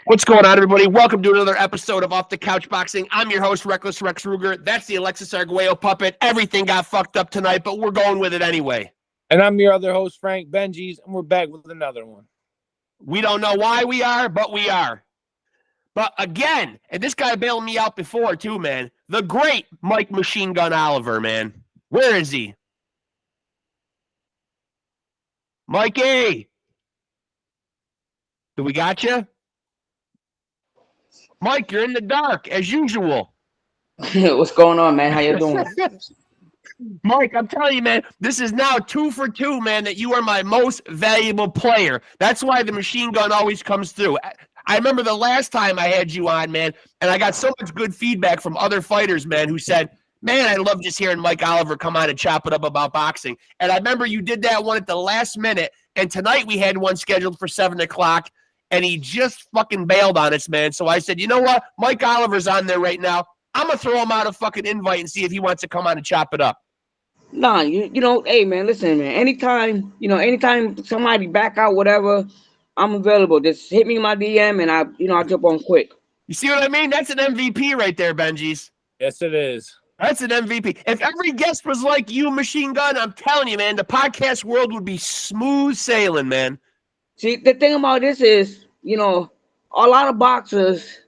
What's going on, everybody? Welcome to another episode of Off the Couch Boxing. I'm your host, Reckless Rex Ruger. That's the Alexis Arguello puppet. Everything got fucked up tonight, but we're going with it anyway. And I'm your other host, Frank Benjis, and we're back with another one. We don't know why we are, but we are. But again, and this guy bailed me out before too, man. The great Mike Machine Gun Oliver, man. Where is he? Mikey! Do we got you? Mike, you're in the dark, as usual. What's going on, man? How you doing? Mike, I'm telling you, man, this is now 2 for 2, man, that you are my most valuable player. That's why the machine gun always comes through. I remember the last time I had you on, man, and I got so much good feedback from other fighters, man, who said, man, I love just hearing Mike Oliver come on and chop it up about boxing. And I remember you did that one at the last minute, and tonight we had one scheduled for 7 o'clock, and he just fucking bailed on us, man. So I said, you know what? Mike Oliver's on there right now. I'm going to throw him out a fucking invite and see if he wants to come on and chop it up. Nah, you know, hey man, listen, man. Anytime somebody back out, whatever, I'm available. Just hit me in my DM and I'll jump on quick. You see what I mean? That's an MVP right there, Benjis. Yes, it is. That's an MVP. If every guest was like you, Machine Gun, I'm telling you, man, the podcast world would be smooth sailing, man. See, the thing about this is, you know, a lot of boxers,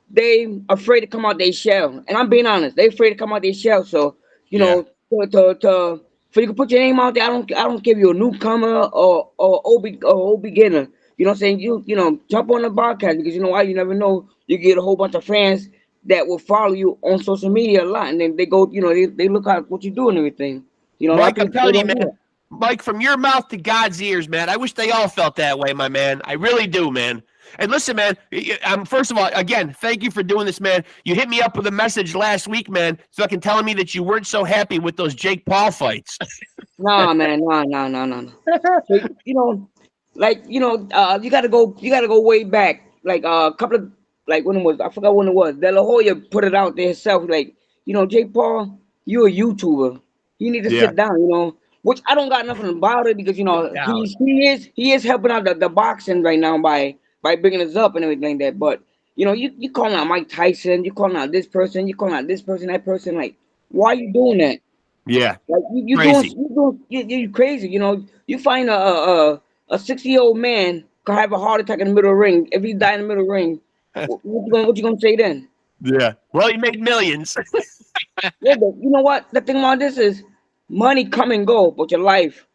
they afraid to come out their shell. And I'm being honest, they afraid to come out their shell. So, you know, for you to put your name out there, I don't give you a newcomer or old beginner. You know what I'm saying? You know, jump on the podcast because you know why? You never know. You get a whole bunch of fans that will follow you on social media a lot, and then they go, you know, they look at what you do and everything. You know, Mike, I'm telling you, man. Mike, from your mouth to God's ears, man. I wish they all felt that way, my man. I really do, man. And listen, man, first of all, again, thank you for doing this, man. You hit me up with a message last week, man, fucking telling me that you weren't so happy with those Jake Paul fights. Nah, man, no. So, you know, like, you know, you gotta go way back. Like a couple of when it was, I forgot when it was. De La Hoya put it out there himself, like, you know, Jake Paul, you're a YouTuber. You need to sit down, you know. Which I don't got nothing about it because you know he is helping out the boxing right now by bringing us up and everything like that. But you know you calling out Mike Tyson, you calling out this person, you calling out this person, that person. Like, why are you doing that? Yeah, like you crazy. You know, you find a 60-year-old man could have a heart attack in the middle of the ring. If he die in the middle of the ring, what you gonna say then? Yeah. Well, he made millions. Yeah, but you know what? The thing about this is money come and go, but your life.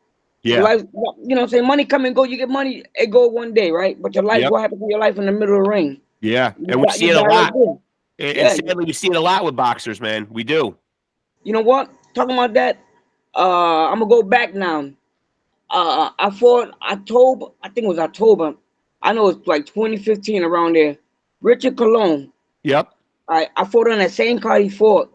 Yeah. Your life, you know what I'm saying? Money come and go. You get money, it go one day, right? But your life, what happens to your life in the middle of the ring? Yeah. And we see it a lot. And sadly, we see it a lot with boxers, man. We do. You know what? Talking about that, I'm gonna go back now. I fought October, I think it was October. I know it's like 2015 around there. Richard Colon. Yep. I fought on that same card he fought.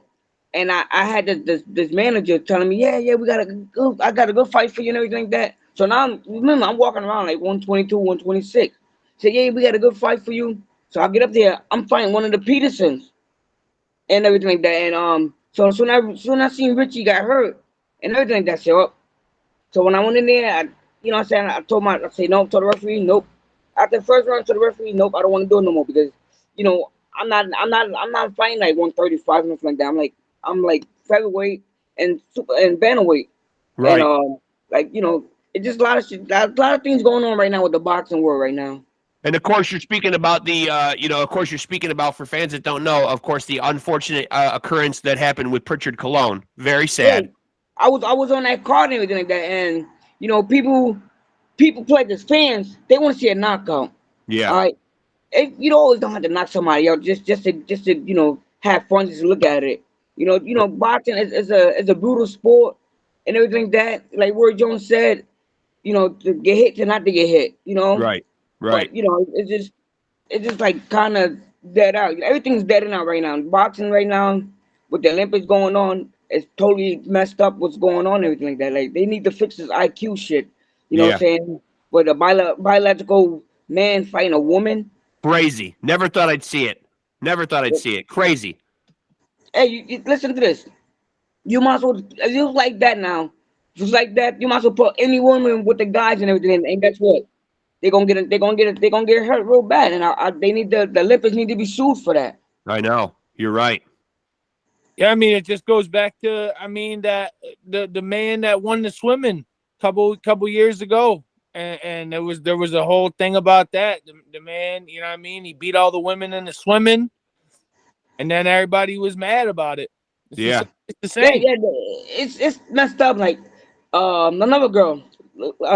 And I had this manager telling me, yeah, I got a good fight for you and everything like that. So now, remember, I'm walking around like 122, 126. Say, yeah, we got a good fight for you. So I get up there, I'm fighting one of the Petersons and everything like that. And so soon I seen Richie got hurt and everything like that. So when I went in there, you know what I'm saying, I said no to the referee, nope. After the first round to the referee, nope, I don't want to do it no more because, you know, I'm not fighting like 135 and nothing like that. I'm like featherweight and bantamweight, right? And like, you know, it's just a lot of shit, a lot of things going on right now with the boxing world right now. And of course, you're speaking about you're speaking about, for fans that don't know, of course, the unfortunate occurrence that happened with Richard Colon. Very sad. Yeah, I was on that card and everything like that, and you know, people play as fans. They want to see a knockout. Yeah. All right. You always don't have to knock somebody out just to you know, have fun, just look at it. You know, boxing is a brutal sport and everything like that. Like Roy Jones said, you know, to get hit to not to get hit. You know, right. But, you know, it's just like kind of dead out. Everything's dead out right now. Boxing right now with the Olympics going on, it's totally messed up. What's going on, and everything like that. Like they need to fix this IQ shit. You know what I'm saying? With a biological man fighting a woman. Crazy. Never thought I'd see it. Crazy. Hey, you listen to this. You might as well, if it was like that now, just like that, you might as well put any woman with the guys and everything, and guess what? they're gonna get hurt real bad, and they need the Olympics need to be sued for that. I know. You're right. Yeah, I mean, it just goes back to, I mean, that the man that won the swimming couple years ago, and there was a whole thing about that. The man, you know what I mean, he beat all the women in the swimming, and then everybody was mad about it. Yeah. It's the Yeah, same. yeah, it's messed up. Like, another girl,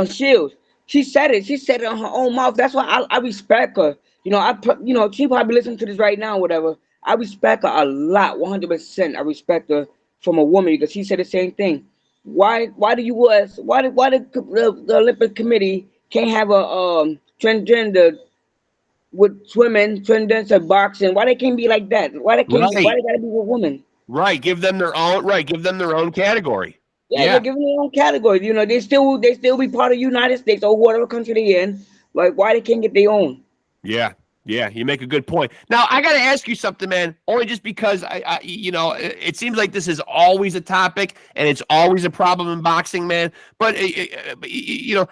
Shields, she said it. She said it on her own mouth. That's why I respect her. She probably listening to this right now, whatever. I respect her a lot, 100%. I respect her from a woman because she said the same thing. Why the U.S. Why the Olympic Committee can't have a transgender with swimming, transgender boxing? Why they can't be like that? Why Right. they gotta be with women? Right. Give them their own. Right. Give them their own category. Yeah, Yeah. they're giving their own categories. They still be part of the United States or whatever country they in. Like, why they can't get their own? Yeah. Yeah. You make a good point. Now, I got to ask you something, man, only just because it seems like this is always a topic and it's always a problem in boxing, man. But,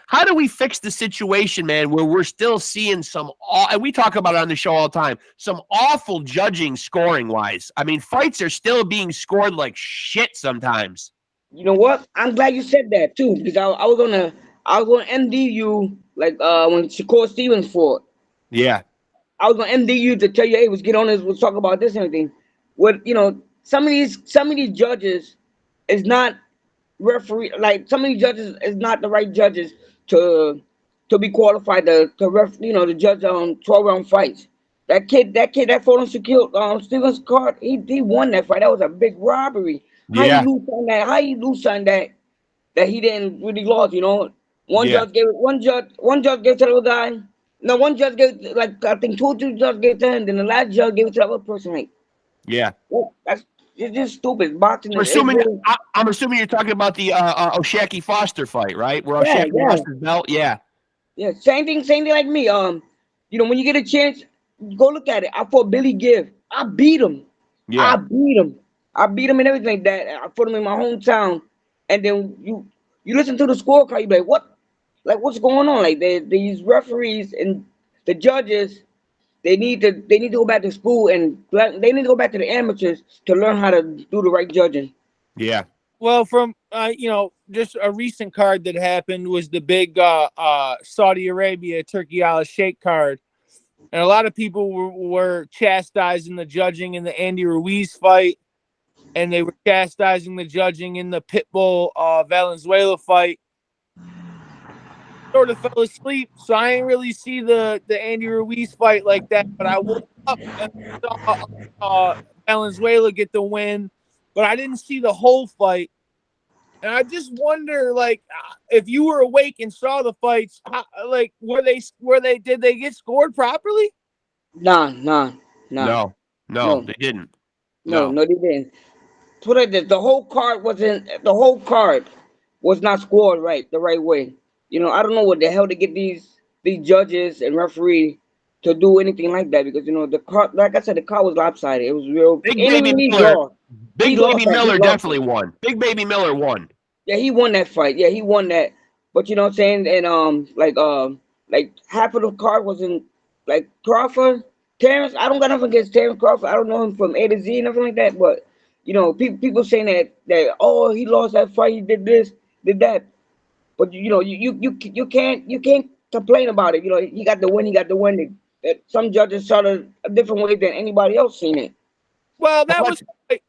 how do we fix the situation, man, where we're still seeing and we talk about it on the show all the time, some awful judging scoring wise. I mean, fights are still being scored like shit sometimes. You know what? I'm glad you said that too, because I was gonna MD you like when Shakur Stevens fought. Yeah. I was gonna MD you to tell you, hey, let's get on this, we'll talk about this and everything. What some of these judges is not referee, like some of these judges is not the right judges to be qualified to judge on 12-round fights. That fought on Stevens card, he won that fight. That was a big robbery. How you Yeah. lose on that? How you lose on that he didn't really lose? Yeah. One judge gave to the other guy. No, one judge gave, like, I think two judges gave to him, then the last judge gave it to the other person. Like, Yeah. well, it's just stupid. Boxing I'm is assuming really, I'm assuming you're talking about the Oshaki Foster fight, right? Where yeah, Oshaki yeah. lost his belt. Yeah. Yeah, same thing like me. When you get a chance, go look at it. I fought Billy Gibb. I beat him. I Yeah. beat him. I beat him and everything like that. I fought him in my hometown. And then you listen to the scorecard, you be like, what? Like, what's going on? Like, these referees and the judges, they need to go back to school, and they need to go back to the amateurs to learn how to do the right judging. Yeah. Well, from just a recent card that happened was the big Saudi Arabia Turkey Al Sheikh card, and a lot of people were chastising the judging in the Andy Ruiz fight, and they were chastising the judging in the Pitbull Valenzuela fight. Sort of fell asleep, so I didn't really see the Andy Ruiz fight like that. But I woke up and saw Valenzuela get the win, but I didn't see the whole fight. And I just wonder, like, if you were awake and saw the fights, like, did they get scored properly? Nah, nah, nah, No, no, they didn't. no, No. no, they didn't. Put it this, the whole card was not scored right the right way. I don't know what the hell to get these judges and referee to do anything like that, because the card, like I said, the card was lopsided. It was real. Big And Baby even he Miller. lost. He Big lost Baby that. He Miller lost definitely it. won. Big Baby Miller won. Yeah, he won that fight. Yeah, he won that. But you know what I'm saying? And like half of the card was in, like, Crawford, Terrence. I don't got nothing against Terrence Crawford. I don't know him from A to Z and nothing like that. But people saying that oh, he lost that fight, he did this, did that. But you can't complain about it. He got the win. He got the win. That some judges saw it a different way than anybody else seen it. Well, But that was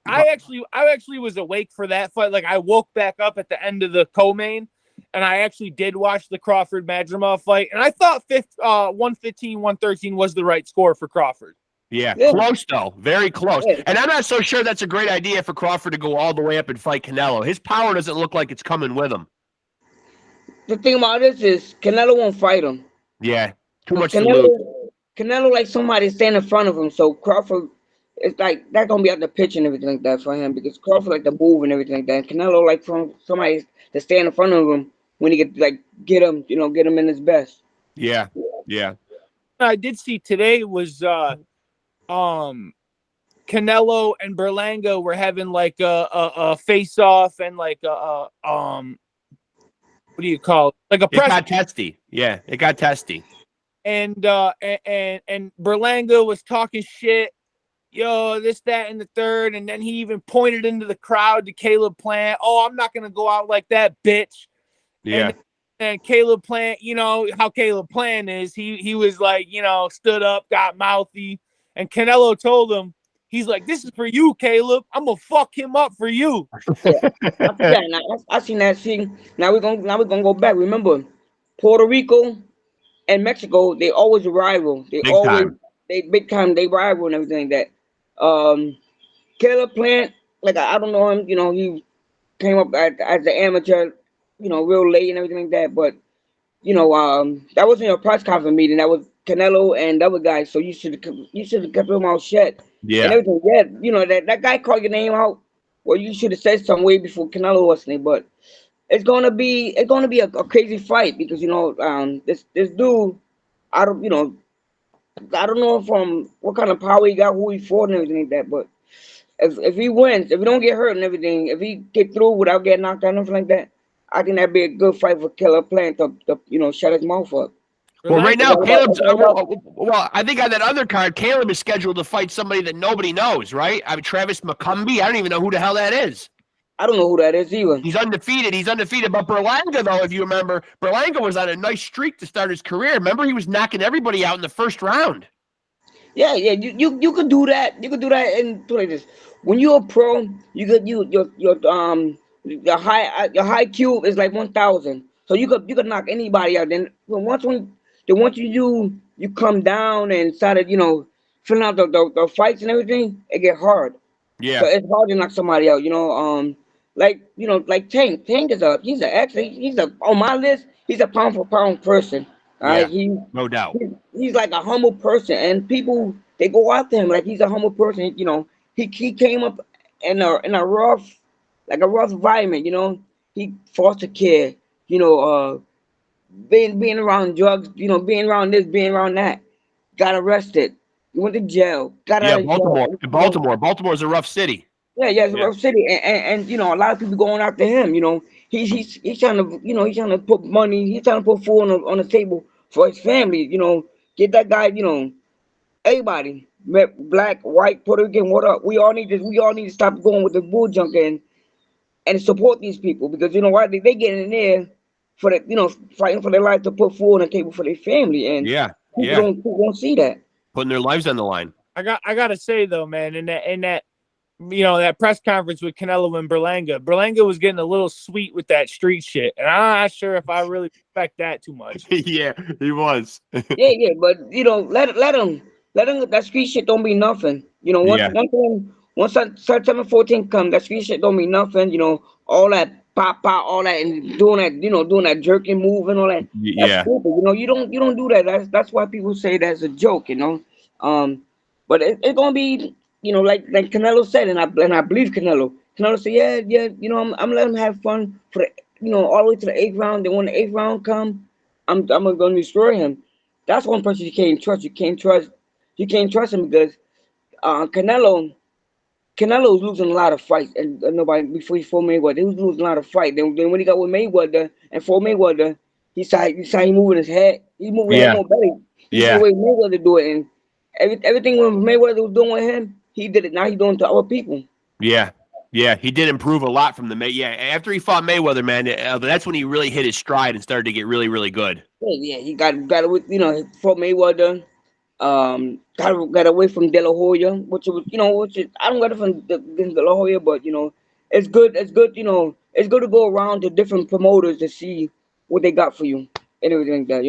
I actually was awake for that fight. Like, I woke back up at the end of the co-main, and I actually did watch the Crawford Madrimov fight, and I thought 115, 113 was the right score for Crawford. Yeah, Yeah, close though. Very close. yeah. And I'm not so sure that's a great idea for Crawford to go all the way up and fight Canelo. His power doesn't look like it's coming with him. The thing about this is Canelo won't fight him. Yeah. Too Cause much to lose. Canelo like somebody stand in front of him. So Crawford, it's like that gonna be out the pitch and everything like that for him, because Crawford like the move and everything like that. And Canelo like from somebody to stand in front of him when he get him, get him in his best. Yeah. Yeah. I did see today was Canelo and Berlanga were having like a face off, and like what do you call it? Like a It press. got testy. Yeah, it got testy. And Berlanga was talking shit, yo, this, that, and the third, and then he even pointed into the crowd to Caleb Plant. Oh, I'm not gonna go out like that, bitch. Yeah. And Caleb Plant, you know how Caleb Plant is. He was like, you know, stood up, got mouthy, and Canelo told him, he's like, this is for you, Caleb. I'm gonna fuck him up for you. Yeah, now, I seen that. See, now we're gonna go back. Remember, Puerto Rico and Mexico, they always rival. They Big always time. they big time. They rival and everything like that. Caleb Plant, like I don't know him. You know, he came up as an amateur. You know, real late and everything like that. But you know, that wasn't a press conference meeting. That was Canelo and the other guy. So you should have kept your mouth shut and Yeah. everything. Yeah, you know that guy called your name out. Well, you should have said something way before Canelo was there. But it's gonna be a crazy fight because you know this dude, I don't you know I don't know from what kind of power he got, who he fought and everything like that. But if he wins, if he don't get hurt and everything, if he get through without getting knocked out, nothing like that, I think that'd be a good fight for Killer Plant to you know shut his mouth up. Well, right Berlanga, now, Caleb's. It's all about Well, I think on that other card, Caleb is scheduled to fight somebody that nobody knows, right? I mean, Travis McCumbee. I don't even know who the hell that is. I don't know who that is either. He's undefeated. He's undefeated. But Berlanga, though, if you remember, Berlanga was on a nice streak to start his career. Remember, he was knocking everybody out in the first round. Yeah, you could do that. You could do that and do like this. When you're a pro, you could your high cube is like 1,000. So you could knock anybody out. Then once you come down and started filling out the fights and everything, it get hard. So Yeah. it's hard to knock somebody out. Like Tank. Tank is actually he's a on my list. He's a pound for pound person. All right, Yeah. No doubt. he's like a humble person, and people they go after him like he's a humble person. He came up in a rough like a rough environment. He foster care. You know, being around drugs. Being around this, being around that. Got arrested. He went to jail. Got Yeah, out of Baltimore. jail. Baltimore's a rough city. Yeah, it's a Yeah. rough city, and a lot of people going after him. He's trying to he's trying to put money, he's trying to put food on the table for his family. Get that guy. Everybody, black, white, Puerto Rican, what up? We all need to stop going with the bull junk and support these people because you know why they get in there for the fighting for their life to put food on the table for their family, and Yeah. people Yeah. don't see that. Putting their lives on the line. I gotta say though, man, in that that press conference with Canelo and Berlanga was getting a little sweet with that street shit, and I'm not sure if I really respect that too much. Yeah, he was. Yeah, but let him. That street shit don't mean nothing. Once Yeah. once that September 14th come, that street shit don't mean nothing. All that pop, all that, and doing that jerking move and all that. That's Yeah. stupid. You don't do that. That's why people say that's a joke. But it's gonna be like Canelo said, and I believe Canelo. Canelo said, yeah. I'm letting him have fun for all the way to the 8th round. Then when the 8th round come, I'm gonna destroy him. That's one person you can't trust. You can't trust him because Canelo was losing a lot of fights, and nobody before he fought Mayweather, he was losing a lot of fights. Then when he got with Mayweather and fought Mayweather, he saw he moving his head. He moving his head Yeah. more better. He did Yeah. the way Mayweather do it, and everything when Mayweather was doing with him, he did it. Now he's doing it to other people. Yeah. Yeah. He did improve a lot from the May. Yeah. After he fought Mayweather, man, that's when he really hit his stride and started to get really, really good. Yeah, he got it with he fought Mayweather. Got away from De La Hoya, which I don't got it from De La Hoya, but it's good. It's good. It's good to go around to different promoters to see what they got for you and everything like that.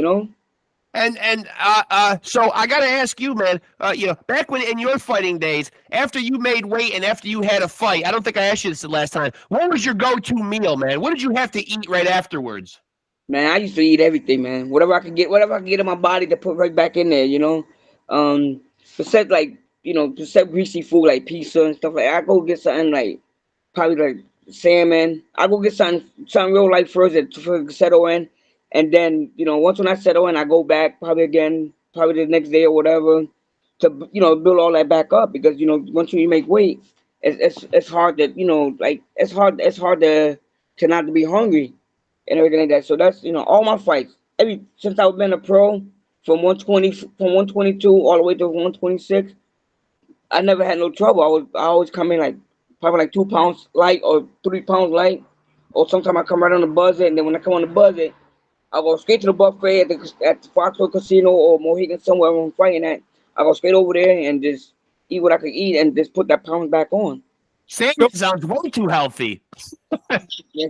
And so I got to ask you, man. Back when in your fighting days, after you made weight and after you had a fight, I don't think I asked you this the last time. What was your go-to meal, man? What did you have to eat right afterwards? Man, I used to eat everything, man. Whatever I could get in my body to put right back in there. Besides besides greasy food like pizza and stuff like that, I go get something like probably like salmon. I go get something real light first to settle in, and then once when I settle in, I go back probably again probably the next day or whatever to build all that back up because once you make weight, it's hard that it's hard to not to be hungry. and everything like that. So that's all my fights. Every since I've been a pro, from 122 all the way to 126, I never had no trouble. I always come in like probably like 2 pounds light or 3 pounds light, or sometimes I come right on the buzzer, and then when I come on the buzzer, I go straight to the buffet at the Foxwell Casino or Mohegan somewhere I'm fighting at. I go straight over there and just eat what I could eat and just put that pound back on. Sam So, sounds way too healthy. Yeah,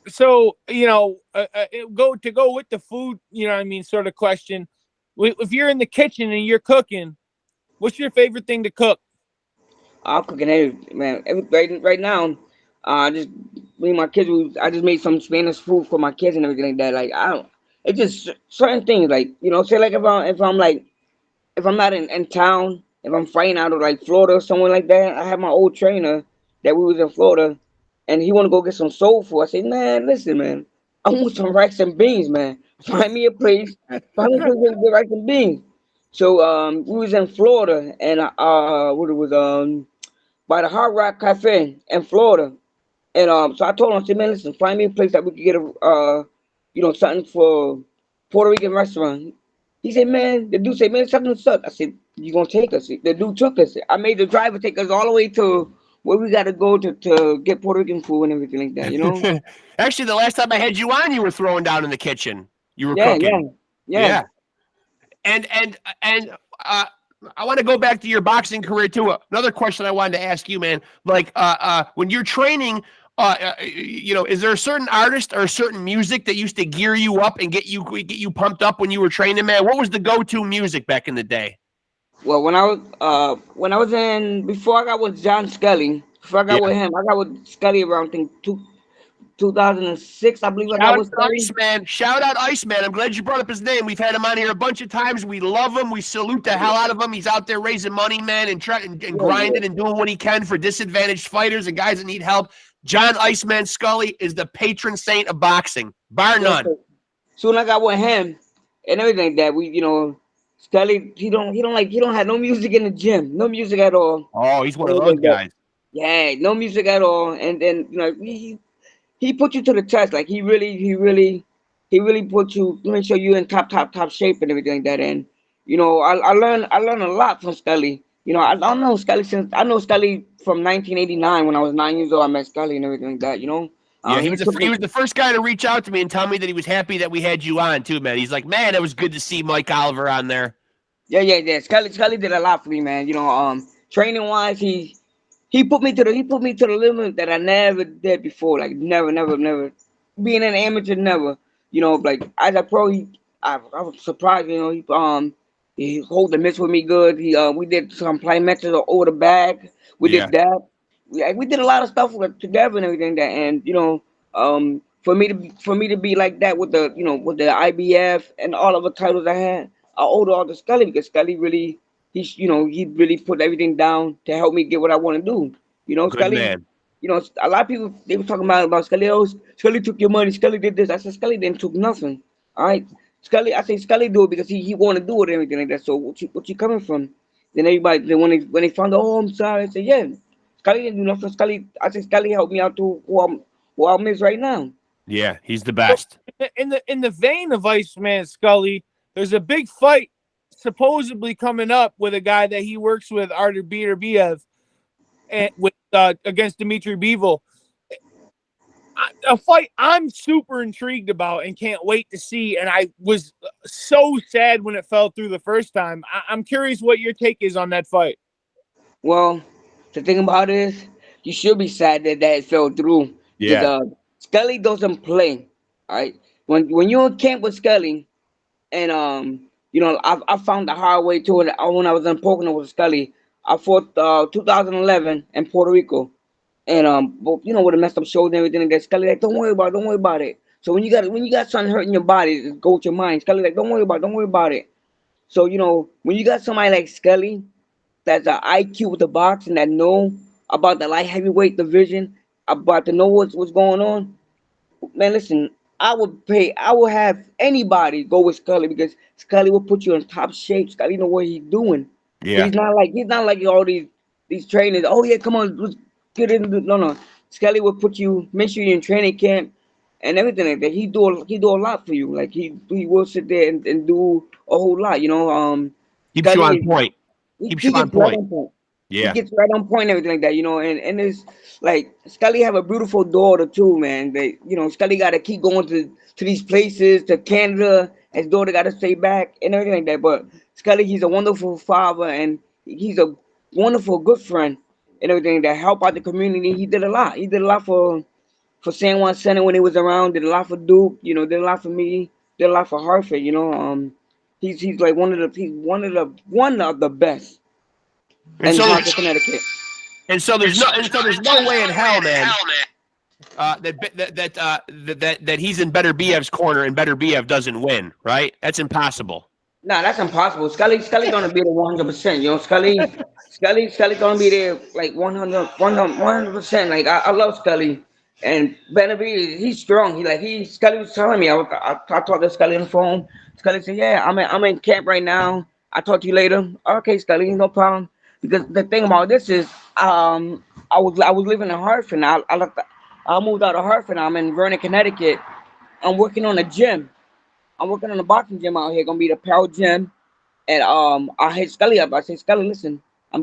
so go with the food. You know what I mean? Sort of question. If you're in the kitchen and you're cooking, what's your favorite thing to cook? I'm cooking everything, man. Right now, just me and my kids. I just made some Spanish food for my kids and everything like that. Like I don't. It's just certain things, like say like if I'm not in town, if I'm fighting out of like Florida or somewhere like that, I have my old trainer that we was in Florida, and he want to go get some soul food. I said, man, listen, man, I want some rice and beans, man. Find me a place, find me a place with rice and beans. So we was in Florida, and what it was by the Hard Rock Cafe in Florida, and so I told him, I said, man, listen, find me a place that we could get something for Puerto Rican restaurant. He said, man, the dude said, man, something sucks. I said, you gonna take us? The dude took us. I made the driver take us all the way to where we gotta go to get Puerto Rican food and everything like that. Actually, the last time I had you on, you were throwing down in the kitchen. You were Yeah, cooking. yeah. And I want to go back to your boxing career too. Another question I wanted to ask you, man. Like, when you're training, is there a certain artist or a certain music that used to gear you up and get you pumped up when you were training, man? What was the go-to music back in the day? Well, when I was in before I got with John Scully, before I got Yeah. with him, I got with Scully around I think 2006, I believe I got Shout with out Scully. Iceman. Shout out Iceman. I'm glad you brought up his name. We've had him on here a bunch of times. We love him. We salute the hell out of him. He's out there raising money, man, and Yeah, yeah. grinding and doing what he can for disadvantaged fighters and guys that need help. John Iceman Scully is the patron saint of boxing, bar Yes, none. sir. Soon I got with him and everything like that. Scully, he don't have no music in the gym, no music at all. Oh, he's one of Everything those like that. guys. Yeah, no music at all. And then he put you to the test. Like he really put you make sure you in top shape and everything like that. And I learned a lot from Scully. I don't know Scully since I know Scully from 1989 when I was 9 years old. I met Scully and everything like that. Yeah, he He was took he me. was the first guy to reach out to me and tell me that he was happy that we had you on too, man. He's like, man, it was good to see Mike Oliver on there. Yeah. Scully did a lot for me, man. Training wise, he put me to the limit that I never did before. Like never. Being an amateur, never. Like as a pro, I was surprised. He hold the mitts with me good. We did some plyometrics over the bag. We Yeah, did that. We did a lot of stuff together and everything that. And for me to be like that with the IBF and all of the titles I had, I owed all to Scully because Scully really he really put everything down to help me get what I want to do. good Scully. man. A lot of people they were talking about Scully. Oh, Scully took your money. Scully did this. I said Scully didn't took nothing. All right, I say Scully do it because he want to do it and everything like that. So what you coming from? Then everybody when they found out, oh, I'm sorry. I said yeah, Scully didn't do nothing. I said Scully helped me out to who I'm is right now. Yeah, he's the So best. in the vein of Iceman Scully, there's a big fight supposedly coming up with a guy that he works with, Artur Beterbiev, and with against Dmitry Bivol. A fight I'm super intrigued about and can't wait to see. And I was so sad when it fell through the first time. I'm curious what your take is on that fight. Well, the thing about it is, you should be sad that it fell through because Yeah, Scully doesn't play. All right, when you're in camp with Scully, and I found the hard way to it when I was in Pocono with Scully. I fought 2011 in Puerto Rico, and with a messed up shoulder and everything like that. Scully like, don't worry about it. So when you got something hurting your body, just go with your mind. Scully like, don't worry about it. So when you got somebody like Scully that's an IQ with the boxing that know about the light heavyweight division, about to know what's going on, man, listen, I would have anybody go with Scully because Scully will put you in top shape. Scully know what he's doing. yeah. He's not like all these trainers. Oh yeah, come on, let's get into no. Scully will make sure you're in training camp and everything like that. He do a lot for you. Like he will sit there and do a whole lot. Keeps you on Scully, point. he, Keeps he you on gets right point. on point. He Yeah. gets right on point, and everything like that. And it's like Scully have a beautiful daughter too, man. Scully got to keep going to these places, to Canada. His daughter got to stay back and everything like that. But Scully, he's a wonderful father, and he's a wonderful good friend and everything that help out the community. He did a lot. He did a lot for San Juan Center when he was around. Did a lot for Duke. Did a lot for me. Did a lot for Hartford. He's like one of the best And in so there's Hartford, Connecticut. there's no way in hell, man, that he's in Better BF's corner and Better BF doesn't win, right? That's impossible. Nah, that's impossible. Scully gonna be there 100%. Scully gonna be there like 100%. Like I love Scully, and Benavi, he's strong. Scully was telling me. I talked to Scully on the phone. Scully said, "Yeah, I'm in camp right now. I'll talk to you later." Okay, Scully, no problem. Because the thing about this is, I was living in Hartford. I moved out of Hartford. I'm in Vernon, Connecticut. I'm working on a gym. I'm working on a boxing gym out here. Gonna be the Power Gym. And I hit Scully up. I said, Scully, listen, I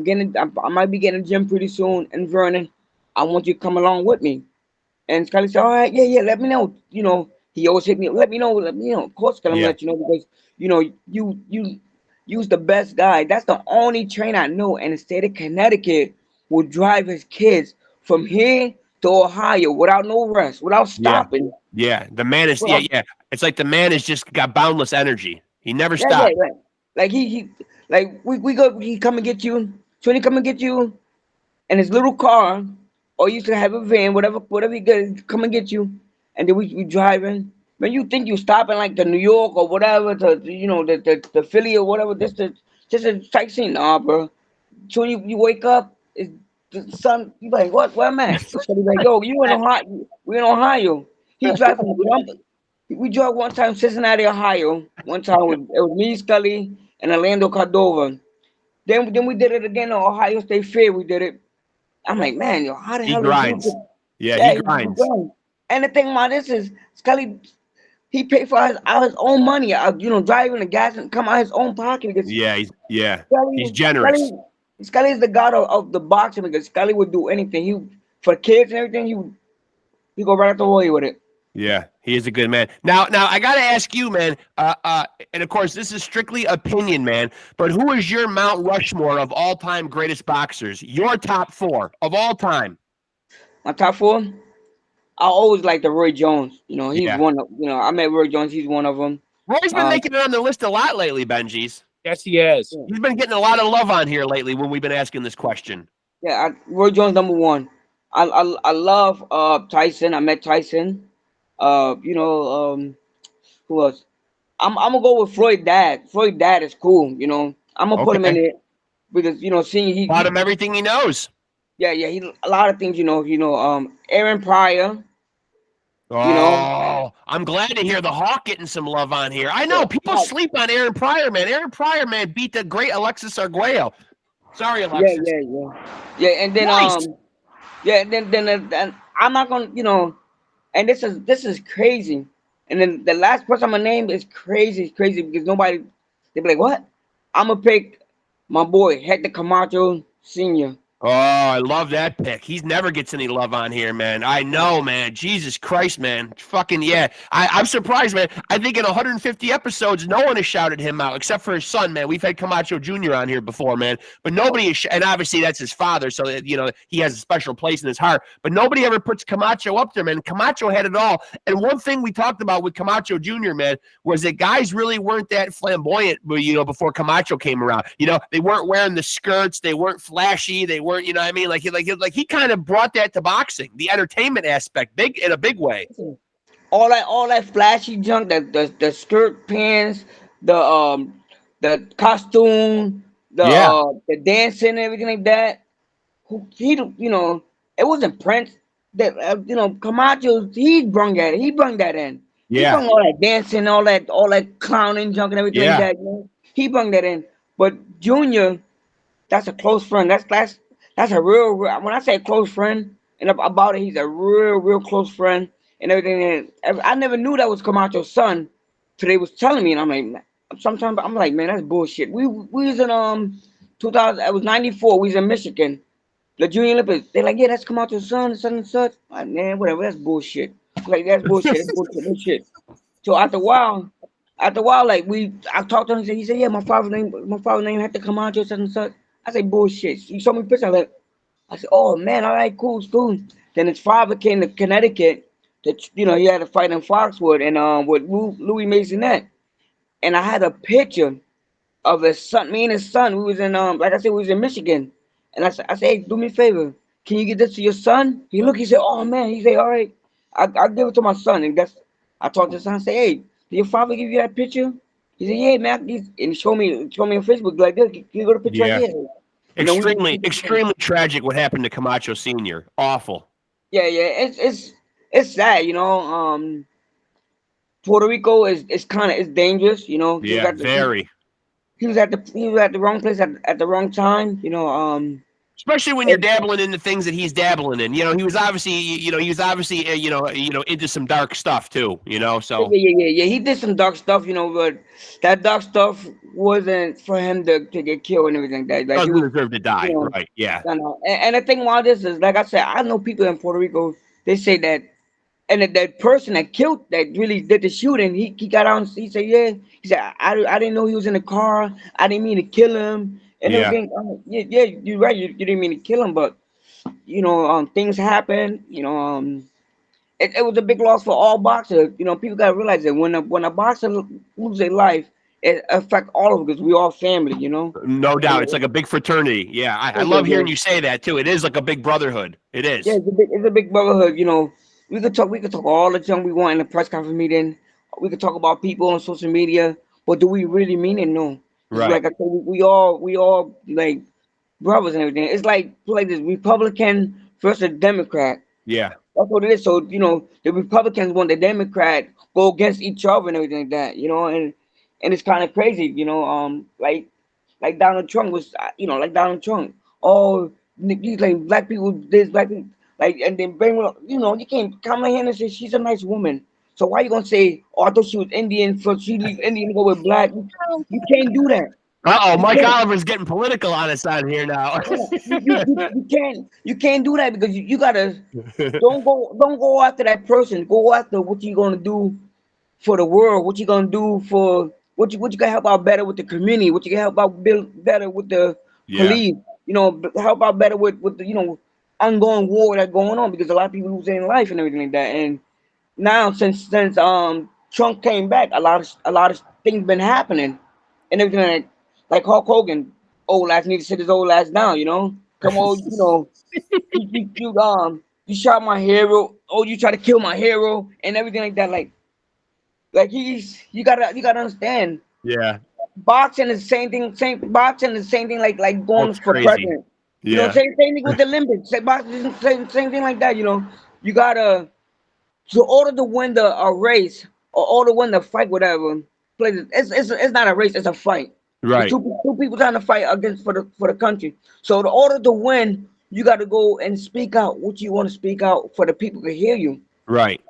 might be getting a gym pretty soon in Vernon. I want you to come along with me. And Scully said, all right, yeah, let me know. He always hit me, let me know. Of course, Scully, I'm gonna Yeah. let you know because you's the best guy. That's the only trainer I know in the state of Connecticut will drive his kids from here to Ohio without no rest, without Yeah. stopping. Yeah. The man is Without, yeah. It's like the man has just got boundless energy. He never yeah. stops. Like he like we go he come and get you. So when he come and get you in his little car, or he used to have a van, whatever he get, come and get you, and then we driving. When you think you stopping like to New York or whatever, the Philly or whatever, just a sightseeing, nah, bro. So you wake up, it's the sun. You like what? Where am I at? So he's like, yo, you in Ohio? We in Ohio. He drive from we drove one time Cincinnati, Ohio. One time it was me, Scully, and Orlando Cordova. Then we did it again on Ohio State Fair. We did it. I'm like, man, yo, how the He hell this dude? grinds. Yeah, Yeah, he he grinds. grind. And the thing about this is, Scully, he paid for out his own money. Driving the gas and come out his own pocket because Yeah. He's Scully, generous. Scully, Scully is the god of the boxing because Scully would do anything. For the kids and everything, he go right out the way with it. Yeah, he is a good man. Now I got to ask you, man. And of course, this is strictly opinion, man. But who is your Mount Rushmore of all-time greatest boxers? Your top 4 of all time. My top 4, I always like the Roy Jones. He's Yeah. one of. I met Roy Jones. He's one of them. Roy's been making it on the list a lot lately, Benji's. Yes, he has. He's been getting a lot of love on here lately when we've been asking this question. Yeah, Roy Jones number 1. I love Tyson. I met Tyson. Who else? I'm gonna go with Floyd Dad. Floyd Dad is cool. I'm gonna put him in Okay. it because seeing Taught him everything he knows. he a lot of things. Aaron Pryor. Oh, I'm glad to hear the Hawk getting some love on here. I know people sleep on Aaron Pryor, man. Aaron Pryor, man, beat the great Alexis Arguello. Sorry, Alexis. Yeah, and then Nice. then I'm not gonna. And this is crazy. And then the last person I'm gonna name is crazy. It's crazy because nobody they be like, what? I'm gonna pick my boy Hector Camacho Sr. Oh, I love that pick. He never gets any love on here, man. I know, man. Jesus Christ, man. Fucking yeah. I'm surprised, man. I think in 150 episodes, no one has shouted him out except for his son, man. We've had Camacho Jr. on here before, man. But nobody is, and obviously that's his father, so that, he has a special place in his heart. But nobody ever puts Camacho up there, man. Camacho had it all. And one thing we talked about with Camacho Jr., man, was that guys really weren't that flamboyant, before Camacho came around. They weren't wearing the skirts. They weren't flashy. They weren't, you know what I mean? Like he kind of brought that to boxing, the entertainment aspect, in a big way. All that flashy junk, the skirt pants, the costume, the dancing and everything like that. It wasn't Prince that Camacho. He brung that in. Yeah. He brung all that dancing, all that clowning junk and everything like that. He brung that in. But Junior, that's a close friend. That's a real. When I say close friend and about it, he's a real close friend. and everything. And I never knew that was Camacho's son. So they was telling me, and I'm like, sometimes I'm like, man, that's bullshit. We was in 2000. It was '94. We was in Michigan, the Junior Olympics. They're like, yeah, that's Camacho's son, son and such. Like, man, whatever. That's bullshit. Like that's bullshit. That's bullshit. That's shit. So after a while, like I talked to him. He said, yeah, my father's name had to Camacho, such and such. I said, bullshit. He showed me pictures. Like, I said, oh man, all right, cool, cool. Then his father came to Connecticut. That he had a fight in Foxwood and with Louis Masonette. And I had a picture of his son, me and his son. We was in like I said, we was in Michigan. And I said, hey, do me a favor. Can you get this to your son? He said, oh man. He said, all right, I'll give it to my son. And I talked to his son. I said, hey, did your father give you that picture? He said, yeah, man. And he showed me on Facebook like this. Can you go to the picture right here? Extremely tragic what happened to Camacho Sr. Awful. Yeah, it's sad, Puerto Rico is it's dangerous, Yeah, very. He was at the wrong place at the wrong time, Especially when you're dabbling into things that he's dabbling in. He was obviously, into some dark stuff too. So yeah. He did some dark stuff, but that dark stuff wasn't for him to get killed and everything like that. Like, doesn't deserve to die, right? Yeah. And the thing about this is, like I said, I know people in Puerto Rico. They say that, and that person that really did the shooting, he got out. He said, yeah. He said, I didn't know he was in the car. I didn't mean to kill him. And everything. Yeah, you're right. You didn't mean to kill him, but things happen. It was a big loss for all boxers. People gotta realize that when a boxer loses their life, it affects all of us because we all family. No doubt, it's like a big fraternity. Yeah, I love hearing you say that too. It is like a big brotherhood. It is. Yeah, it's a big brotherhood. We could talk all the time we want in the press conference meeting. We could talk about people on social media, but do we really mean it? No. Right. Like I said, we all like brothers and everything. It's like this Republican versus Democrat. Yeah. That's what it is. So the Republicans want the Democrat go against each other and everything like that. And it's kind of crazy. Like Donald Trump was. Like Donald Trump. Oh, these like black people. This black people. Like, and then you can't come in here and say she's a nice woman. So why you gonna say, oh, I thought she was Indian, so she leave Indian to go with black? You can't do that. Mike Oliver's getting political on us on here now. you can't do that because you gotta don't go after that person. Go after what you gonna do for the world. What you gonna do for what you can help out better with the community. What you can help out build better with the police. Help out better with the ongoing war that's going on because a lot of people losing their life and everything like that. And now since Trump came back, a lot of things been happening and everything like Hulk Hogan, old ass need to sit his old ass down, Come on, you shot my hero. Oh, you try to kill my hero and everything like that. Like you gotta understand. Yeah. Boxing is the same thing like going for president. Yeah. Same thing with the Olympics. Same thing like that. You gotta to order to win a race or order to win the fight, whatever. It's not a race. It's a fight. Right. Two people trying to fight against for the country. So in order to win, you got to go and speak out what you want to speak out for the people to hear you. Right.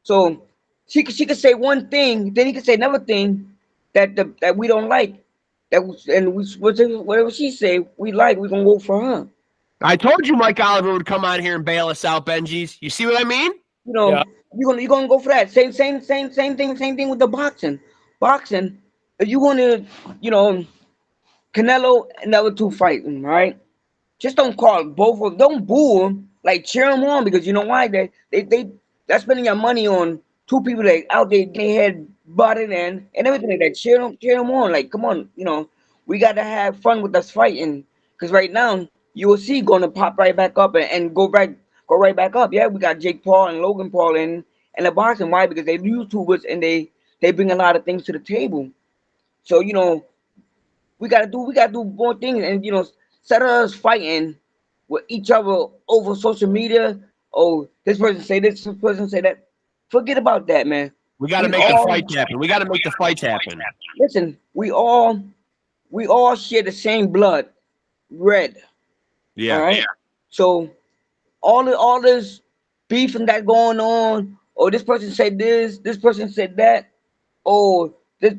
So she could say one thing, then he could say another thing that we don't like. Whatever she say we like, we're gonna go for her. I told you Mike Oliver would come on here and bail us out, Benjis. You see what I mean? You're gonna go for that. Same thing with the boxing. Boxing, if you wanna, Canelo and the other two fighting, right? Just don't call both of them. Don't boo them. Like cheer them on because you know why? They're spending your money on two people that out there they had butted and everything like that. Cheer them on. Like come on, we gotta have fun with us fighting because right now UFC gonna pop right back up and go right back up. Yeah, we got Jake Paul and Logan Paul and the boxing. Why? Because they're YouTubers and they bring a lot of things to the table. So we gotta do more things and instead of us fighting with each other over social media. Oh, this person say this person say that. Forget about that, man. We gotta make the fight happen. We gotta make the fights happen. Listen, we all share the same blood, red. Yeah. All right. Yeah. So all this beef and that going on, Oh, this person said this. This person said that. Oh, this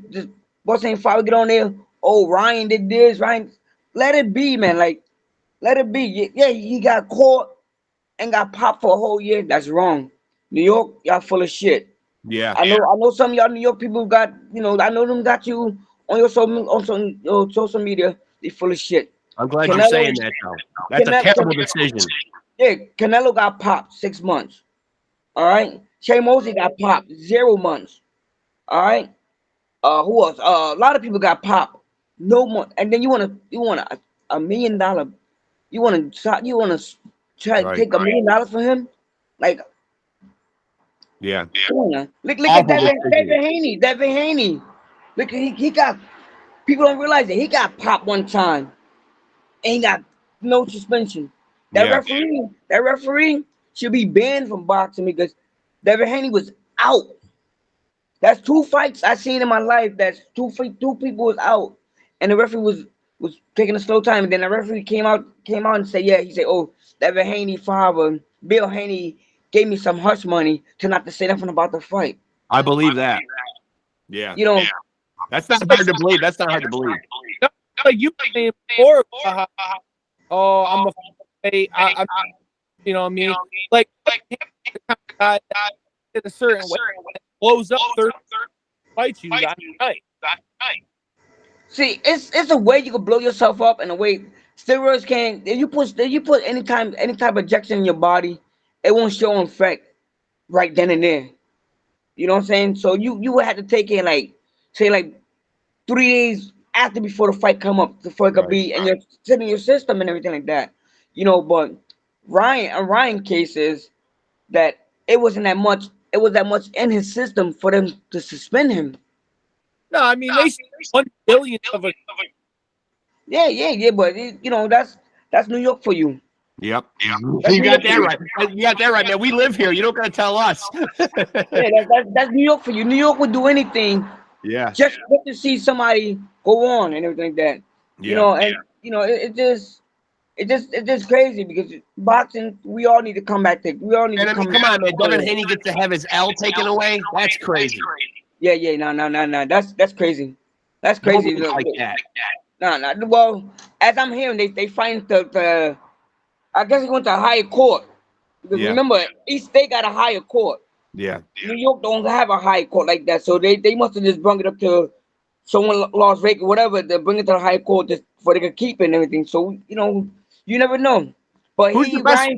what's name? Father get on there. Oh, Ryan did this. Ryan, let it be, man. Like, let it be. Yeah, he got caught and got popped for a whole year. That's wrong. New York, y'all full of shit. Yeah. I know some of y'all New York people got, I know them got you on your social media. They full of shit. I'm glad you're Canelo, saying that, though. That's a terrible decision. yeah, Canelo got popped 6 months. All right. Shay Mosley got popped 0 months. All right. Who else? A lot of people got popped. No more. And then you want a $1 million. You want to try to take $1 million for him? Like, Yeah. come on now. Look at Awful Devin decision. Haney. Devin Haney. Look, he got. People don't realize that he got popped one time, and he got no suspension. That Yeah. referee should be banned from boxing because Devin Haney was out. That's 2 fights I seen in my life. That's two people was out, and the referee was taking a slow time. And then the referee came out and said, yeah, he said, oh, Devin Haney father, Bill Haney gave me some hush money to not to say nothing about the fight. I believe that. Yeah. You know, That's not hard to believe. That's not hard to believe. Like you were saying before, oh, I'm afraid. You know what I mean? Like the kind of guy that in a certain way blows up 30 fights you that night. see, it's a way you can blow yourself up, and a way steroids can. If you put any type of injection in your body, it won't show an effect right then and there. You know what I'm saying? So you would have to take it like, say, like 3 days after before the fight come up, before it could be and you're sitting in your system and everything like that. But Ryan case is that it wasn't that much. It was that much in his system for them to suspend him. No, I mean they 1 billion of a. Yeah. But that's New York for you. Yep. You got that right. You got that right, man. We live here. You don't got to tell us. Yeah, that's New York for you. New York would do anything. Yeah. Just to see somebody go on and everything like that. It's just crazy because boxing. We all need to come back to. We all need And to I mean, come. come on, man. Devin Haney gets to have his L taken away. That's crazy. Yeah. No. That's crazy. That's crazy. Nobody like that. No. Well, as I'm hearing, they find the. I guess he went to a higher court because remember, each state got a higher court. Yeah. New York don't have a high court like that, so they must have just brought it up to someone Las Vegas, whatever. They bring it to the high court just for they could keep it and everything. So you never know. But Who's the best?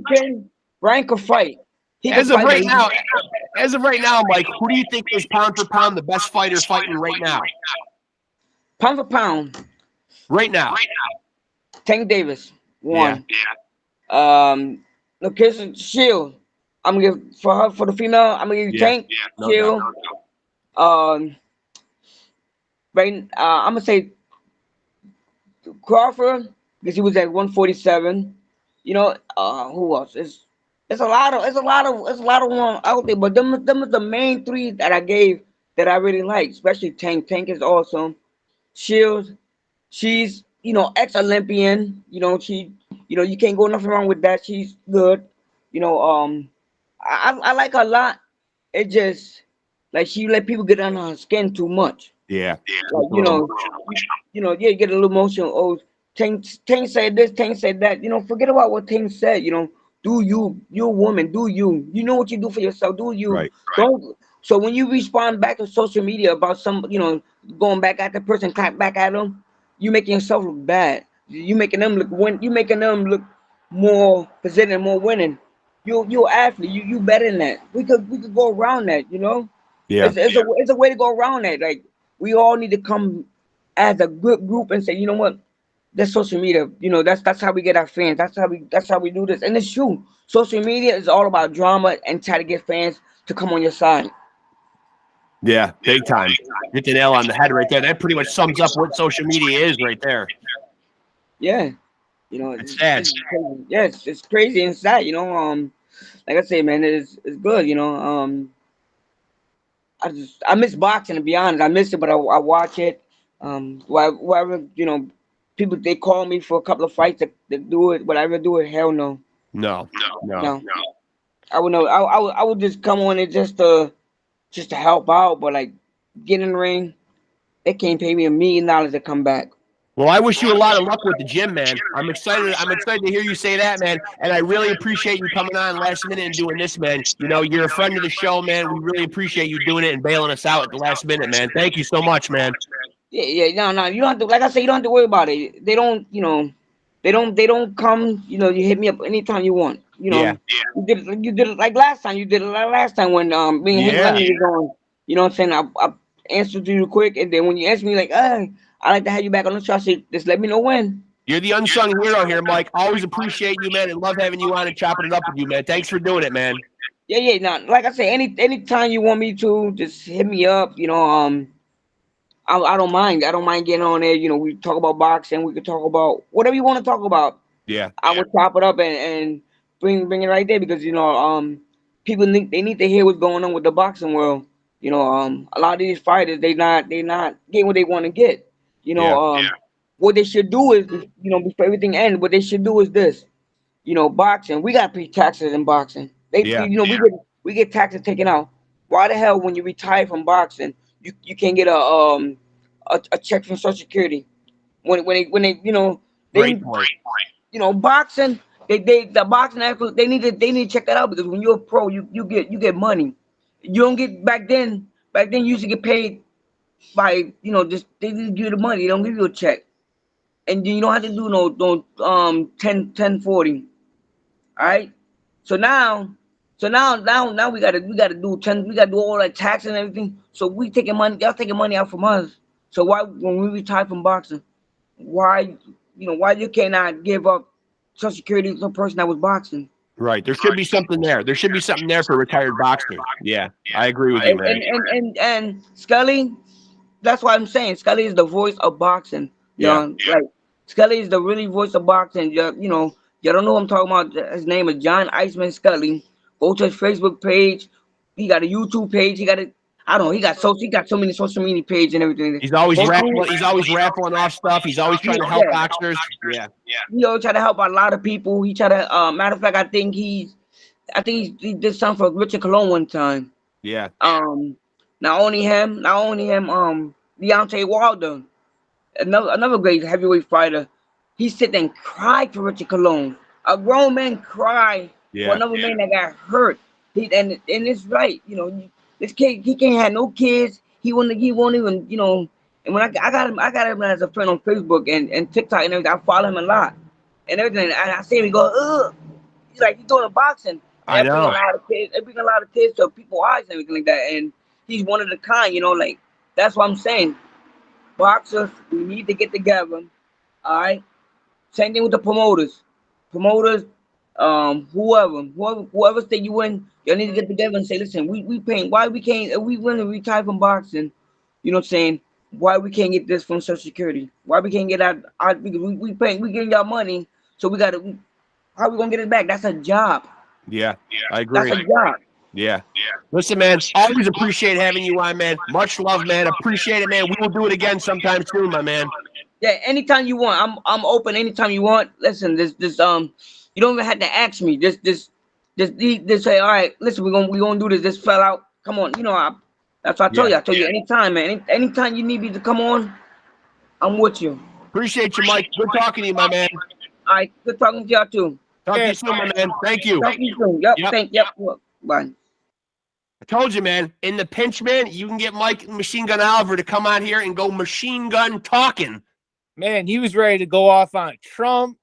Ryan could fight. As of right now, Mike, who do you think is pound for pound the best fighter fighting right now? Pound for pound. Right now. Tank Davis, one. Yeah. Kirsten Shield. I'm gonna give for the female. I'm gonna give Tank Shield. I'm gonna say Crawford because he was at 147. Who else? It's a lot of one out there, but them is the main three that I gave that I really like, especially Tank. Tank is awesome. Shields, she's ex-Olympian. She you can't go nothing wrong with that. She's good. I like her a lot. It just like she let people get on her skin too much. Yeah. Like, you get a little emotional. Oh, Tank said this, Tank said that. Forget about what Tank said. Do you're a woman, do you. You know what you do for yourself, do you. Right. Don't. So when you respond back to social media about some, going back at the person, clap back at them, you making yourself look bad. You making them look more presented, more winning. You're an athlete. You better than that. We could go around that. Yeah. It's a way to go around that. Like we all need to come as a good group and say, you know what? That's social media. That's how we get our fans. That's how we do this. And it's true. Social media is all about drama and try to get fans to come on your side. Yeah, big time. Hit the nail on the head right there. That pretty much sums up what social media is right there. Yeah. It's sad. It's crazy and sad, like I say, man, it's good, I miss boxing, to be honest. I miss it, but I watch it. Whatever, people they call me for a couple of fights to do it. Would I ever do it? Hell no. No. I would know. I would just come on it just to help out, but like get in the ring, they can't pay me $1,000,000 to come back. Well, I wish you a lot of luck with the gym, man. I'm excited. I'm excited to hear you say that, man. And I really appreciate you coming on last minute and doing this, man. You know, you're a friend of the show, man. We really appreciate you doing it and bailing us out at the last minute, man. Thank you so much, man. Yeah. No. You don't have to. Like I said, you don't have to worry about it. They don't. They don't come. You hit me up anytime you want. Yeah. You did it like last time. You did it like last time when me and Yeah. Lenny was on. You know what I'm saying? I answered you quick, and then when you asked me like, I'd like to have you back on the show, I said, just let me know when. You're the unsung hero here, Mike. Always appreciate you, man, and love having you on and chopping it up with you, man. Thanks for doing it, man. Yeah. Now, like I said, anytime you want me to, just hit me up. I don't mind. I don't mind getting on there. We talk about boxing. We could talk about whatever you want to talk about. Yeah. I would chop it up and bring it right there because people need to hear what's going on with the boxing world. A lot of these fighters they not getting what they want to get. What they should do is before everything ends, what they should do is this. Boxing, we got to pay taxes in boxing. We get taxes taken out. Why the hell when you retire from boxing, you can't get a check from Social Security when Great point. boxing the boxing athletes they need to check that out because when you're a pro you get money. You don't get back then you used to get paid by just they just give you the money, they don't give you a check, and you don't have to do no 10 40. All right, so now we gotta do 10, we gotta do all that tax and everything, so we taking money, y'all taking money out from us. So why when we retire from boxing, why why you cannot give up Social Security to a person that was boxing? Right. There should be something there. There should be something there for retired boxers. Yeah, I agree with you, man. And Scully, that's why I'm saying Scully is the voice of boxing. Like Scully is the really voice of boxing. You don't know who I'm talking about. His name is John Iceman Scully. Go to his Facebook page. He got a YouTube page. I don't know. He got so many social media pages and everything. He's always raffling off stuff. He's always trying to help boxers. Yeah. He always try to help a lot of people. He try to matter of fact, I think he did something for Richard Colon one time. Yeah. Not only him, Deontay Wilder, another great heavyweight fighter. He sit there and cried for Richard Colon. A grown man cried for another man that got hurt. And it's right, this kid, he can't have no kids. He won't even, And when I got him as a friend on Facebook and TikTok and everything. I follow him a lot and everything. And I see him, he go, ugh. He's like, he's doing boxing. I know. It bring a lot of kids to people's eyes and everything like that. And he's one of the kind, like that's what I'm saying. Boxers, we need to get together. All right. Same thing with the promoters. Whoever state you in, y'all need to get together and say, listen, we paying. Why we can't? If we want to retire from boxing, you know what I'm saying? Why we can't get this from Social Security? Why we can't get our because we paying, we getting y'all money, so we gotta. How we gonna get it back? That's a job. Yeah, I agree. That's a job. Yeah. Listen, man, always appreciate having you on, man. Much love, man. Appreciate it, man. We will do it again sometime soon, my man. Yeah, anytime you want. I'm open anytime you want. Listen, this you don't even have to ask me. Just say, all right, listen, we gonna do this. This fell out. Come on, that's what I told you. I told you anytime, man. Anytime you need me to come on, I'm with you. Appreciate you, Mike. Good talking to you, my man. All right, good talking to y'all too. Talk to you soon, my man. Thank you. Talk to you soon. Yep. Bye. I told you, man, in the pinch, man, you can get Mike Machine Gun Oliver to come out here and go machine gun talking. Man, he was ready to go off on Trump.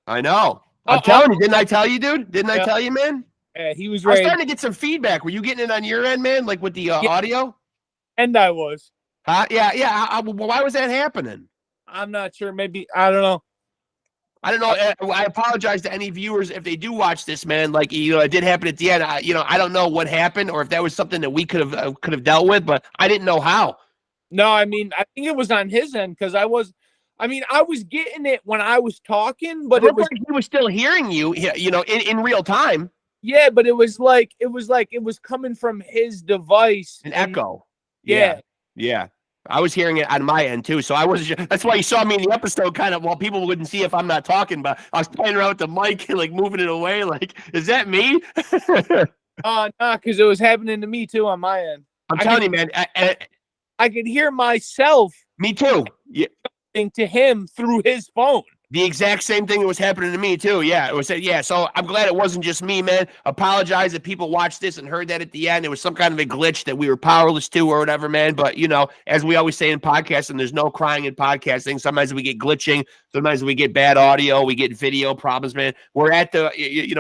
I know. I'm telling you, didn't I tell you, dude? Didn't I tell you, man? Yeah, he was I was ready. starting to get some feedback. Were you getting it on your end, man? Like with the audio? And I was. Yeah. Why was that happening? I'm not sure. Maybe, I don't know. I don't know. I apologize to any viewers if they do watch this, man. Like, it did happen at the end. I don't know what happened or if that was something that we could have dealt with, but I didn't know how. No, I mean, I think it was on his end because I was getting it when I was talking, but he was still hearing you, in real time. Yeah, but it was like it was coming from his device. An echo. Yeah. I was hearing it on my end too. So I was. That's why you saw me in the episode, kind of. Well, people wouldn't see if I'm not talking, but I was playing around with the mic and like moving it away. Like, is that me? Nah, because it was happening to me too on my end. I'm telling you, man. I could hear myself. Me too. Yeah. To him through his phone. The exact same thing that was happening to me too. Yeah, it was. Yeah, so I'm glad it wasn't just me, man. Apologize if people watched this and heard that at the end. It was some kind of a glitch that we were powerless to or whatever, man. But you know, as we always say in podcasting, there's no crying in podcasting. Sometimes we get glitching. Sometimes we get bad audio. We get video problems, man. We're at the,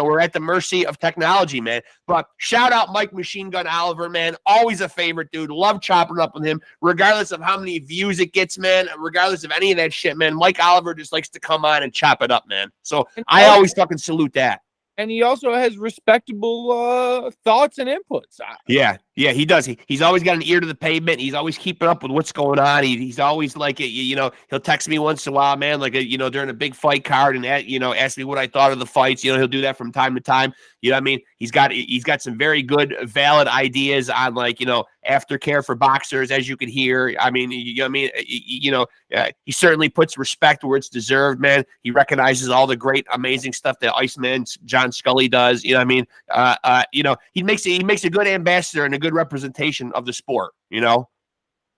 we're at the mercy of technology, man. But shout out Mike Machine Gun Oliver, man. Always a favorite dude. Love chopping up with him, regardless of how many views it gets, man. Regardless of any of that shit, man. Mike Oliver just likes to come on and chop it up, man. So I always fucking salute that. And he also has respectable thoughts and inputs. Yeah, he does. He's always got an ear to the pavement. He's always keeping up with what's going on. He's always like, he'll text me once in a while, man, like, during a big fight card and, ask me what I thought of the fights. He'll do that from time to time. You know what I mean? He's got some very good, valid ideas on, like, aftercare for boxers, as you can hear. I mean, he certainly puts respect where it's deserved, man. He recognizes all the great, amazing stuff that Iceman John Scully does. You know what I mean? He makes a good ambassador and a good representation of the sport, And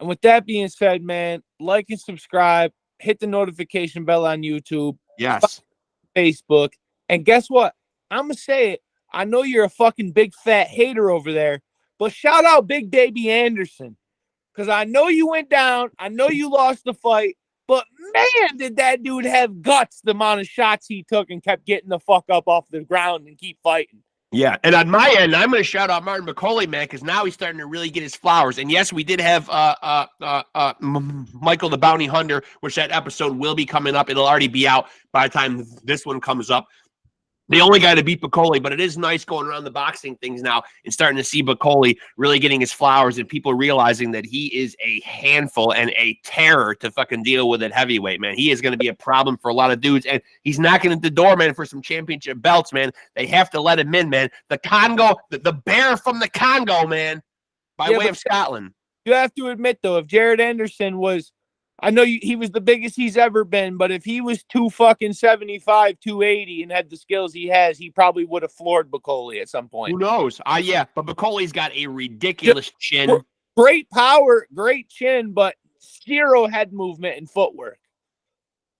with that being said, man, like and subscribe, hit the notification bell on YouTube. Yes. Facebook. And guess what? I'm going to say it. I know you're a fucking big fat hater over there, but shout out Big Baby Anderson. Because I know you went down. I know you lost the fight. But man, did that dude have guts, the amount of shots he took and kept getting the fuck up off the ground and keep fighting. Yeah, and on my end, I'm going to shout out Martin McCauley, man, because now he's starting to really get his flowers. And yes, we did have Michael the Bounty Hunter, which that episode will be coming up. It'll already be out by the time this one comes up. The only guy to beat Bacoli, but it is nice going around the boxing things now and starting to see Bacoli really getting his flowers and people realizing that he is a handful and a terror to fucking deal with at heavyweight, man. He is going to be a problem for a lot of dudes, and he's knocking at the door, man, for some championship belts, man. They have to let him in, man. The Congo, the bear from the Congo, man, by way of Scotland. You have to admit, though, if Jared Anderson was, I know he was the biggest he's ever been, but if he was 275, 280 and had the skills he has, he probably would have floored Bacoli at some point. Who knows? Yeah, but Bacoli's got a ridiculous chin. Great power, great chin, but zero head movement and footwork.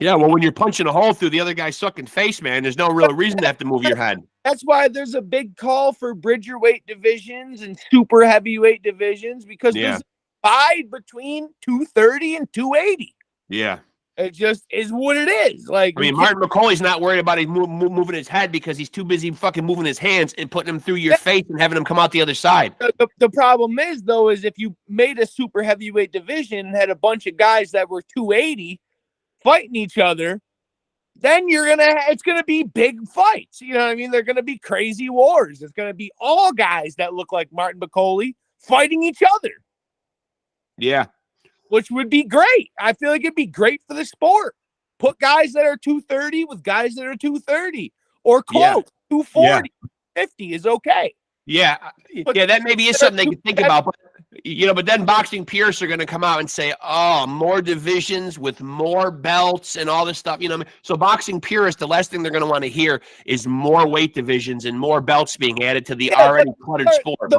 Yeah, well, when you're punching a hole through the other guy's sucking face, man, there's no real reason to have to move your head. That's why there's a big call for bridgerweight divisions and super heavyweight divisions, because there's fight between 230 and 280. Yeah. It just is what it is. Like, I mean, Martin McCauley's not worried about him moving his head because he's too busy fucking moving his hands and putting them through your face and having him come out the other side. The problem is, though, is if you made a super heavyweight division and had a bunch of guys that were 280 fighting each other, then it's gonna be big fights. You know what I mean? They're gonna be crazy wars. It's gonna be all guys that look like Martin McCauley fighting each other. Yeah. Which would be great. I feel like it'd be great for the sport. Put guys that are 230 with guys that are 230 or close. 240, 50 is okay. Yeah. Yeah, that maybe is something they can think about. But, but then Boxing Purists are going to come out and say, oh, more divisions with more belts and all this stuff. So Boxing Purists, the last thing they're going to want to hear is more weight divisions and more belts being added to the already cluttered sport.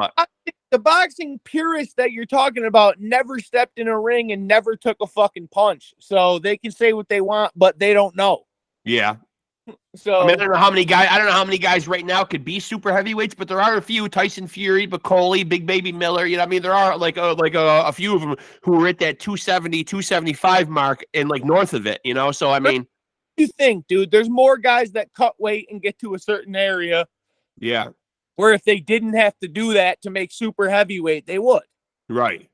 The boxing purists that you're talking about never stepped in a ring and never took a fucking punch. So they can say what they want, but they don't know. Yeah. So I don't know how many guys right now could be super heavyweights, but there are a few: Tyson Fury, Bacoli, Big Baby Miller. There are a few of them who are at that 270, 275 mark and like north of it. So I mean, you think, dude? There's more guys that cut weight and get to a certain area. Yeah. Where if they didn't have to do that to make super heavyweight, they would. Right.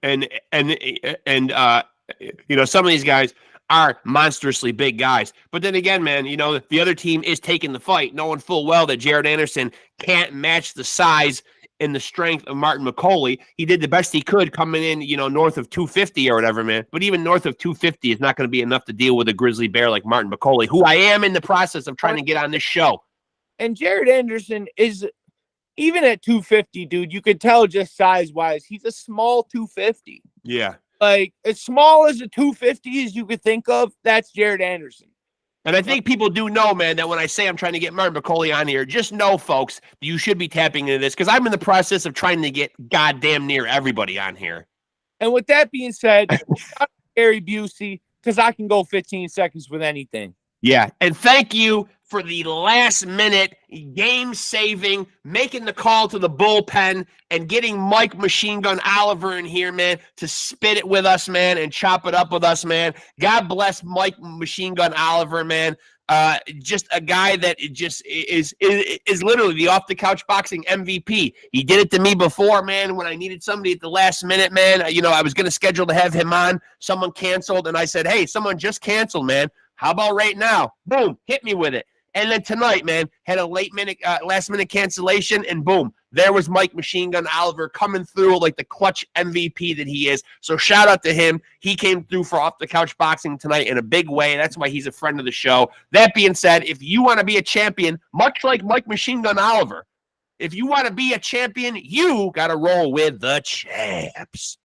And some of these guys are monstrously big guys. But then again, man, the other team is taking the fight, knowing full well that Jared Anderson can't match the size and the strength of Martin McCauley. He did the best he could coming in, north of 250 or whatever, man. But even north of 250 is not going to be enough to deal with a grizzly bear like Martin McCauley, who I am in the process of trying to get on this show. And Jared Anderson is, even at 250, dude, you could tell just size-wise, he's a small 250. Yeah. Like, as small as a 250 as you could think of, that's Jared Anderson. And I think people do know, man, that when I say I'm trying to get Martin McCauley on here, just know, folks, you should be tapping into this because I'm in the process of trying to get goddamn near everybody on here. And with that being said, Gary Busey, because I can go 15 seconds with anything. Yeah, and thank you for the last-minute, game-saving, making the call to the bullpen and getting Mike Machine Gun Oliver in here, man, to spit it with us, man, and chop it up with us, man. God bless Mike Machine Gun Oliver, man. Just a guy that just is literally the off-the-couch boxing MVP. He did it to me before, man, when I needed somebody at the last minute, man. You know, I was going to schedule to have him on. Someone canceled, and I said, hey, someone just canceled, man. How about right now? Boom, hit me with it. And then tonight, man, had a last-minute cancellation, and boom, there was Mike Machine Gun Oliver coming through like the clutch MVP that he is. So shout out to him. He came through for Off the Couch Boxing tonight in a big way. That's why he's a friend of the show. That being said, if you want to be a champion, much like Mike Machine Gun Oliver, if you want to be a champion, you got to roll with the champs.